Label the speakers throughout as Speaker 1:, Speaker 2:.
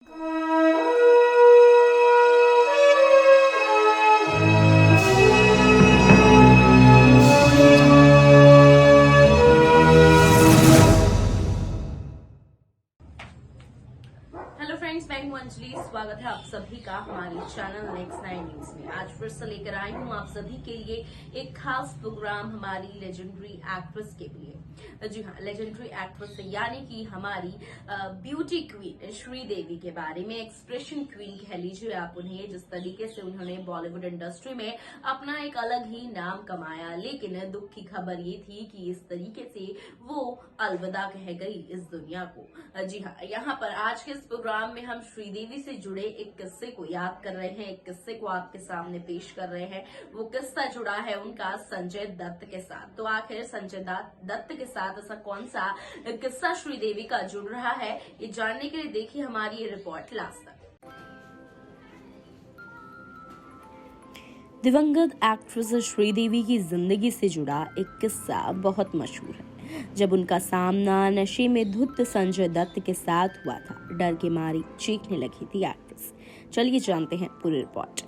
Speaker 1: Hello friends, मैं हूं अंजलि। स्वागत है आप सभी का हमारे चैनल नेक्स्ट 9 न्यूज में। आज फिर से लेकर आई हूं आप सभी के लिए एक खास प्रोग्राम हमारी लेजेंडरी एक्ट्रेस के लिए। जी हाँ, लेजेंडरी एक्ट्रेस यानी कि हमारी ब्यूटी क्वीन श्रीदेवी के बारे में। एक्सप्रेशन क्वीन कह लीजिए आप उन्हें, जिस तरीके से उन्होंने बॉलीवुड इंडस्ट्री में अपना एक अलग ही नाम कमाया। लेकिन दुख की खबर ये थी कि इस तरीके से वो अलविदा कह गई इस दुनिया को। जी हाँ, यहाँ पर आज के इस प्रोग्राम में हम श्रीदेवी से जुड़े एक किस्से को याद कर रहे हैं, एक किस्से को आपके सामने पेश कर रहे हैं। वो किस्सा जुड़ा है उनका संजय दत्त के साथ। तो आखिर संजय दत्त के साथ ऐसा कौन सा किस्सा श्रीदेवी का जुड़ रहा है, ये जानने के लिए देखिए हमारी ये रिपोर्ट लास्ट तक।
Speaker 2: दिवंगत एक्ट्रेस श्रीदेवी की जिंदगी से जुड़ा एक किस्सा बहुत मशहूर है। जब उनका सामना नशे में धुत संजय दत्त के साथ हुआ था, डर के मारी चीखने लगी थी एक्ट्रेस। चलिए जानते हैं पूरी रिपोर्ट।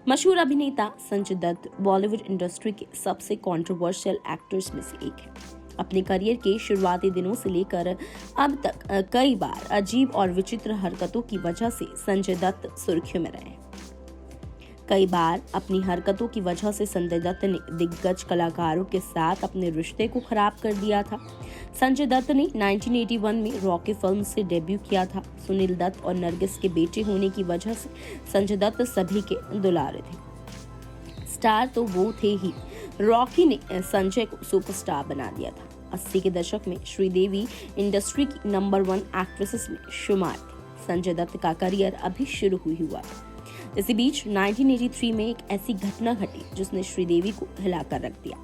Speaker 2: मशहूर अभिनेता संजय दत्त बॉलीवुड इंडस्ट्री के सबसे कंट्रोवर्शियल एक्टर्स में से एक है। अपने करियर के शुरुआती दिनों से लेकर अब तक कई बार अजीब और विचित्र हरकतों की वजह से संजय दत्त सुर्खियों में रहे। कई बार अपनी हरकतों की वजह से संजय दत्त ने दिग्गज कलाकारों के साथ अपने रिश्ते को खराब कर दिया था। संजय दत्त ने 1981 में रॉकी फिल्म से डेब्यू किया था। सुनील दत्त और नरगिस के बेटे होने की वजह से संजय दत्त सभी के दुलारे थे। स्टार तो वो थे ही, रॉकी ने संजय को सुपरस्टार बना दिया था। 80 के दशक में श्रीदेवी इंडस्ट्री की नंबर 1 एक्ट्रेसेस में शुमार थी। संजय दत्त का करियर अभी शुरू हुआ था। इसी बीच 1983 में एक ऐसी घटना घटी जिसने श्रीदेवी को हिलाकर रख दिया।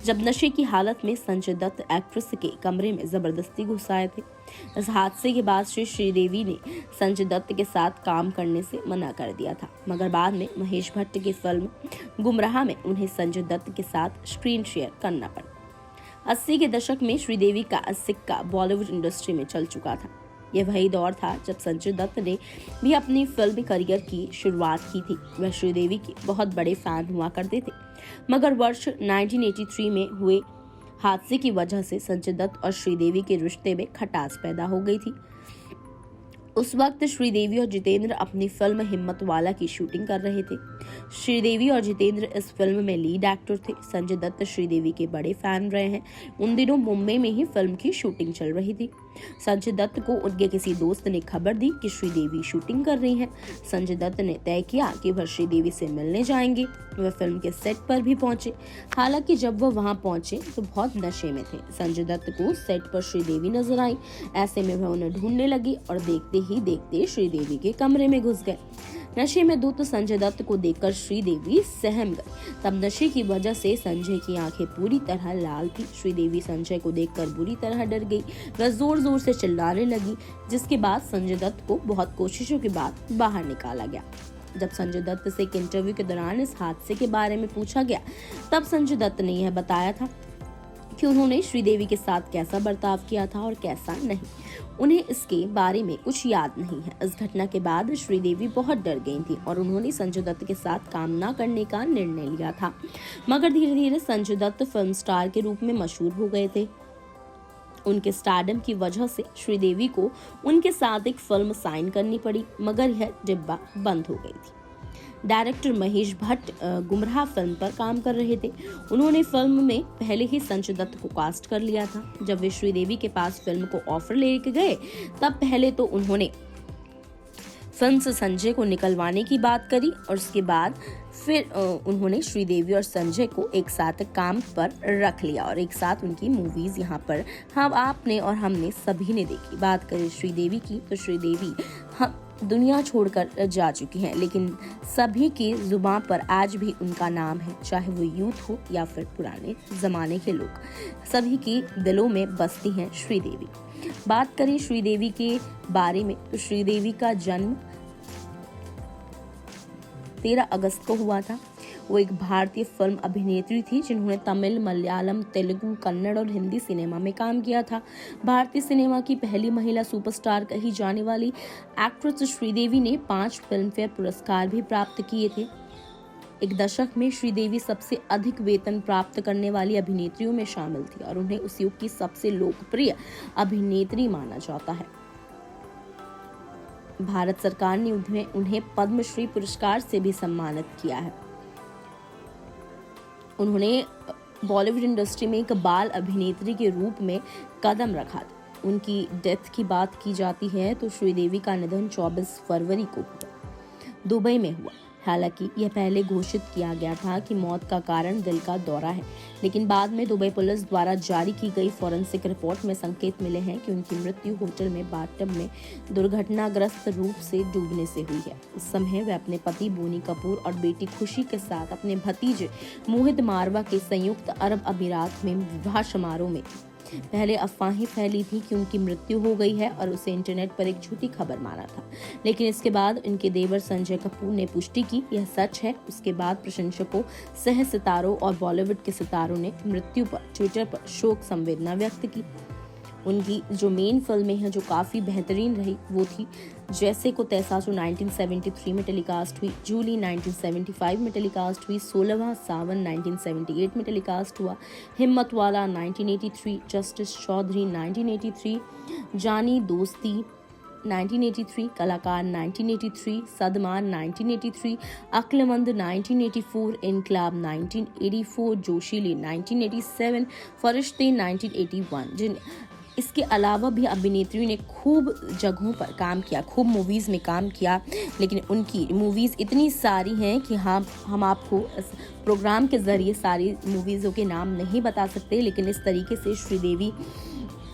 Speaker 2: जब नशे की हालत में संजय दत्त एक्ट्रेस के कमरे में जबरदस्ती घुस आए थे। इस हादसे के बाद से श्रीदेवी ने संजय दत्त के साथ काम करने से मना कर दिया था, मगर बाद में महेश भट्ट की फिल्म गुमराह में उन्हें संजय दत्त के साथ स्क्रीन शेयर करना पड़ा। 80 के दशक में श्रीदेवी का सिक्का बॉलीवुड इंडस्ट्री में चल चुका था। यह वही दौर था जब संजय दत्त ने भी अपनी फिल्मी करियर की शुरुआत की थी। वह श्रीदेवी के बहुत बड़े फैन हुआ करते थे, मगर वर्ष 1983 में हुए हादसे की वजह से संजय दत्त और श्रीदेवी के रिश्ते में खटास पैदा हो गई थी। उस वक्त श्रीदेवी और जितेंद्र अपनी फिल्म हिम्मत वाला की शूटिंग कर रहे थे। श्रीदेवी और जितेंद्र इस फिल्म में लीड एक्टर थे। संजय दत्त श्रीदेवी के बड़े फैन रहे हैं। उन दिनों मुंबई में ही फिल्म की शूटिंग चल रही थी। संजय दत्त को उनके किसी दोस्त ने खबर दी कि श्रीदेवी शूटिंग कर रही हैं। संजय दत्त ने तय किया कि वह श्रीदेवी से मिलने जाएंगे। वह फिल्म के सेट पर भी पहुंचे। हालांकि जब वह वहां पहुंचे तो बहुत नशे में थे। संजय दत्त को सेट पर श्रीदेवी नजर आई। ऐसे में वह उन्हें ढूंढने लगी और देखते ही देखते श्रीदेवी के कमरे में घुस गए। नशे में धुत संजय दत्त को देखकर श्रीदेवी सहम गई। तब नशे की वजह से संजय की आंखें पूरी तरह लाल थी। श्रीदेवी संजय को देखकर बुरी तरह डर गई। वह जोर जोर से चिल्लाने लगी, जिसके बाद संजय दत्त को बहुत कोशिशों के बाद बाहर निकाला गया। जब संजय दत्त से एक इंटरव्यू के दौरान इस हादसे के बारे में पूछा गया, तब संजय दत्त ने यह बताया था कि उन्होंने श्रीदेवी के साथ कैसा बर्ताव किया था और कैसा नहीं। उन्हें इसके बारे में कुछ याद नहीं है। इस घटना के बाद श्रीदेवी बहुत डर गई थी और उन्होंने संजय दत्त के साथ काम न करने का निर्णय लिया था। मगर धीरे धीरे संजय दत्त फिल्म स्टार के रूप में मशहूर हो गए थे। उनके स्टारडम की वजह से श्रीदेवी को उनके साथ एक फिल्म साइन करनी पड़ी, मगर यह डिब्बा बंद हो गई थी। डायरेक्टर महेश भट्ट गुमराह फिल्म पर काम कर रहे थे। उन्होंने फिल्म में पहले ही संजय दत्त को कास्ट कर लिया था। जब वे श्रीदेवी के पास फिल्म को ऑफर लेके गए, तब पहले तो उन्होंने फिल्म से संजय को निकलवाने की बात करी और उसके बाद फिर उन्होंने श्रीदेवी और संजय को एक साथ काम पर रख लिया और एक साथ उनकी मूवीज यहाँ पर आपने और हमने सभी ने देखी। बात करें श्रीदेवी की, तो श्रीदेवी हम दुनिया छोड़कर जा चुकी हैं, लेकिन सभी की जुबान पर आज भी उनका नाम है। चाहे वो यूथ हो या फिर पुराने जमाने के लोग, सभी की दिलों में बसती हैं श्रीदेवी। बात करें श्रीदेवी के बारे में, तो श्रीदेवी का जन्म 13 अगस्त को हुआ था। वो एक भारतीय फिल्म अभिनेत्री थी जिन्होंने तमिल, मलयालम, तेलुगु, कन्नड़ और हिंदी सिनेमा में काम किया था। भारतीय सिनेमा की पहली महिला सुपरस्टार कही जाने वाली एक्ट्रेस श्रीदेवी ने 5 फिल्मफेयर पुरस्कार भी प्राप्त किए थे। एक दशक में श्रीदेवी सबसे अधिक वेतन प्राप्त करने वाली अभिनेत्रियों में शामिल थी और उन्हें उस युग की सबसे लोकप्रिय अभिनेत्री माना जाता है। भारत सरकार ने उन्हें पद्मश्री पुरस्कार से भी सम्मानित किया है। उन्होंने बॉलीवुड इंडस्ट्री में एक बाल अभिनेत्री के रूप में कदम रखा था। उनकी डेथ की बात की जाती है तो श्रीदेवी का निधन 24 फरवरी को हुआ, दुबई में हुआ। हालांकि यह पहले घोषित किया गया था कि मौत का कारण दिल का दौरा है, लेकिन बाद में दुबई पुलिस द्वारा जारी की गई फॉरेंसिक रिपोर्ट में संकेत मिले हैं कि उनकी मृत्यु होटल में बाथटब में दुर्घटनाग्रस्त रूप से डूबने से हुई है। उस समय वे अपने पति बोनी कपूर और बेटी खुशी के साथ अपने भतीजे मोहित मारवा के संयुक्त अरब अमीरात में विवाह समारोह में थी। पहले अफवाहें फैली थी कि उनकी मृत्यु हो गई है और उसे इंटरनेट पर एक झूठी खबर माना था, लेकिन इसके बाद उनके देवर संजय कपूर ने पुष्टि की यह सच है। उसके बाद प्रशंसकों, सह सितारों और बॉलीवुड के सितारों ने मृत्यु पर ट्विटर पर शोक संवेदना व्यक्त की। उनकी जो मेन फिल्में हैं जो काफ़ी बेहतरीन रही वो थी जैसे को तैसा जो 1973 में टेलीकास्ट हुई, जूली 1975 में टेलीकास्ट हुई, 16वां सावन 1978 में टेलीकास्ट हुआ, हिम्मत वाला 1983, जस्टिस चौधरी 1983, जानी दोस्ती 1983, कलाकार 1983, सदमा 1983, अक्लमंद 1984, इनकलाब 1984, जोशीली 1987, फरिश्ते 1981। जिन इसके अलावा भी अभिनेत्री ने खूब जगहों पर काम किया, खूब मूवीज़ में काम किया, लेकिन उनकी मूवीज़ इतनी सारी हैं कि हम आपको इस प्रोग्राम के ज़रिए सारी मूवीज़ों के नाम नहीं बता सकते। लेकिन इस तरीके से श्रीदेवी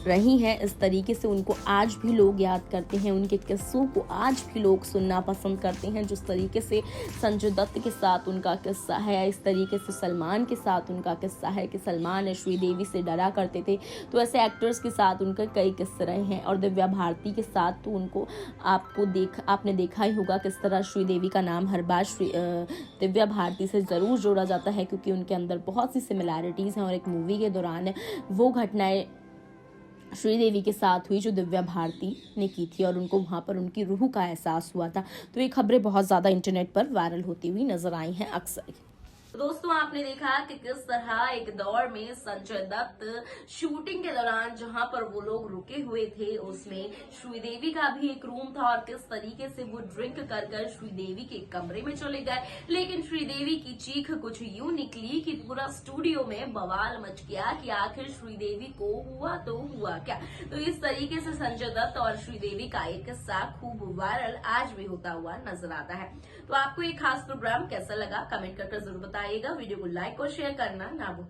Speaker 2: रही हैं, इस तरीके से उनको आज भी लोग याद करते हैं, उनके किस्सों को आज भी लोग सुनना पसंद करते हैं। जिस तरीके से संजय दत्त के साथ उनका किस्सा है, इस तरीके से सलमान के साथ उनका किस्सा है कि सलमान श्रीदेवी से डरा करते थे, तो ऐसे एक्टर्स के साथ उनके कई किस्से रहे हैं। और दिव्या भारती के साथ तो उनको आपने देखा ही होगा किस तरह श्रीदेवी का नाम हर बार दिव्या भारती से ज़रूर जोड़ा जाता है, क्योंकि उनके अंदर बहुत सी सिमिलैरिटीज़ हैं। और एक मूवी के दौरान वो घटनाएं श्रीदेवी के साथ हुई जो दिव्या भारती ने की थी और उनको वहाँ पर उनकी रूह का एहसास हुआ था। तो ये खबरें बहुत ज़्यादा इंटरनेट पर वायरल होती हुई नजर आई हैं अक्सर।
Speaker 1: तो दोस्तों आपने देखा कि किस तरह एक दौर में संजय दत्त शूटिंग के दौरान जहां पर वो लोग रुके हुए थे उसमें श्रीदेवी का भी एक रूम था और किस तरीके से वो ड्रिंक कर कर श्रीदेवी के कमरे में चले गए। लेकिन श्रीदेवी की चीख कुछ यूं निकली कि पूरा स्टूडियो में बवाल मच गया कि आखिर श्रीदेवी को हुआ तो हुआ क्या। तो इस तरीके से संजय दत्त और श्रीदेवी का एक किस्सा खूब वायरल आज भी होता हुआ नजर आता है। तो आपको ये खास प्रोग्राम कैसा लगा कमेंट करके जरूर बताइएगा। वीडियो को लाइक और शेयर करना ना भूलें।